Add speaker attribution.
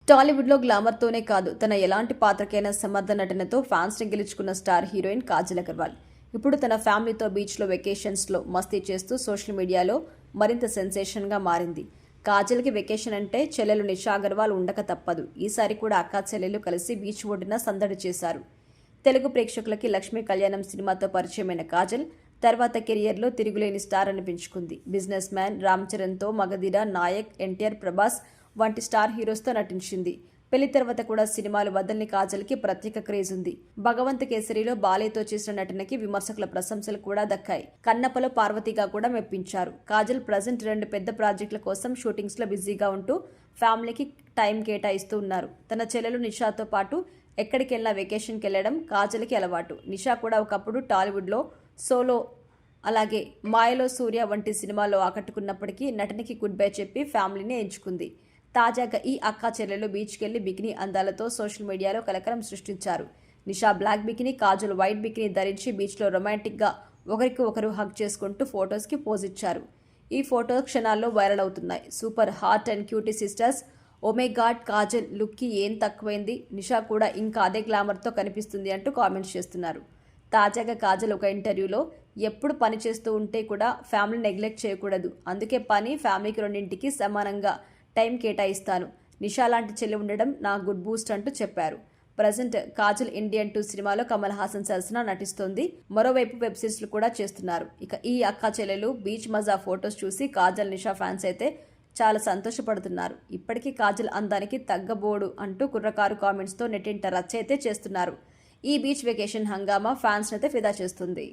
Speaker 1: టాలీవుడ్లో గ్లామర్తోనే కాదు తన ఎలాంటి పాత్రకైనా సమర్థ నటనతో ఫ్యాన్స్ని గెలుచుకున్న స్టార్ హీరోయిన్ కాజల్ అగర్వాల్ ఇప్పుడు తన ఫ్యామిలీతో బీచ్లో వెకేషన్స్లో మస్తీ చేస్తూ సోషల్ మీడియాలో మరింత సెన్సేషన్గా మారింది. కాజల్కి వెకేషన్ అంటే చెల్లెలు నిషా అగర్వాల్ ఉండక తప్పదు. ఈసారి కూడా అక్కా చెల్లెలు కలిసి బీచ్ ఒడ్డున సందడి చేశారు. తెలుగు ప్రేక్షకులకి లక్ష్మీ కళ్యాణం సినిమాతో పరిచయమైన కాజల్ తర్వాత కెరియర్లో తిరుగులేని స్టార్ అనిపించుకుంది. బిజినెస్ మ్యాన్, రామ్ చరణ్తో మగధీర, నాయక్, ఎన్టీఆర్, ప్రభాస్ వంటి స్టార్ హీరోస్తో నటించింది. పెళ్లి తర్వాత కూడా సినిమాలు వదలని కాజల్కి ప్రత్యేక క్రేజ్ ఉంది. భగవంత్ కేసరిలో బాలేతో చేసిన నటనకి విమర్శకుల ప్రశంసలు కూడా దక్కాయి. కన్నప్పలో పార్వతిగా కూడా మెప్పించారు. కాజల్ ప్రజెంట్ 2 పెద్ద ప్రాజెక్టుల కోసం షూటింగ్స్లో బిజీగా ఉంటూ ఫ్యామిలీకి టైం కేటాయిస్తూ ఉన్నారు. తన చెల్లెలు నిషాతో పాటు ఎక్కడికి వెళ్ళినా వెకేషన్కి వెళ్ళడం కాజల్కి అలవాటు. నిషా కూడా ఒకప్పుడు టాలీవుడ్లో సోలో అలాగే మాయలో సూర్య వంటి సినిమాల్లో ఆకట్టుకున్నప్పటికీ నటనకి గుడ్ బై చెప్పి ఫ్యామిలీని ఎంచుకుంది. తాజాగా ఈ అక్కా చెల్లెలు బీచ్కి వెళ్లి బికినీ అందాలతో సోషల్ మీడియాలో కలకలం సృష్టించారు. Nisha black bikini, Kajal white bikini ధరించి బీచ్లో రొమాంటిక్గా ఒకరికి ఒకరు హగ్ చేసుకుంటూ ఫొటోస్కి పోజ్ ఇచ్చారు. ఈ ఫోటో క్షణాల్లో వైరల్ అవుతున్నాయి. Super hot and cutie sisters, oh my god, Kajal లుక్కి ఏం తక్కువైంది, నిషా కూడా ఇంకా అదే గ్లామర్తో కనిపిస్తుంది అంటూ కామెంట్స్ చేస్తున్నారు. తాజాగా కాజల్ ఒక ఇంటర్వ్యూలో ఎప్పుడు పని చేస్తూ ఉంటే కూడా ఫ్యామిలీ నెగ్లెక్ట్ చేయకూడదు, అందుకే పని ఫ్యామిలీకి రెండింటికి సమానంగా టైం కేటాయిస్తాను, నిషా లాంటి చెల్లి ఉండడం నా గుడ్ బూస్ట్ అంటూ చెప్పారు. ప్రజెంట్ కాజల్ ఇండియన్ 2 సినిమాలో కమల్ హాసన్ సరసన నటిస్తోంది. మరోవైపు వెబ్ సిరీస్లు కూడా చేస్తున్నారు. ఇక ఈ అక్కా చెల్లెలు బీచ్ మజా ఫొటోస్ చూసి కాజల్, నిషా ఫ్యాన్స్ అయితే చాలా సంతోషపడుతున్నారు. ఇప్పటికీ కాజల్ అందానికి తగ్గబోడు అంటూ కుర్రకారు కామెంట్స్తో నెట్టింట రచ్చ అయితే చేస్తున్నారు. ఈ బీచ్ వెకేషన్ హంగామా ఫ్యాన్స్ అయితే ఫిదా చేస్తుంది.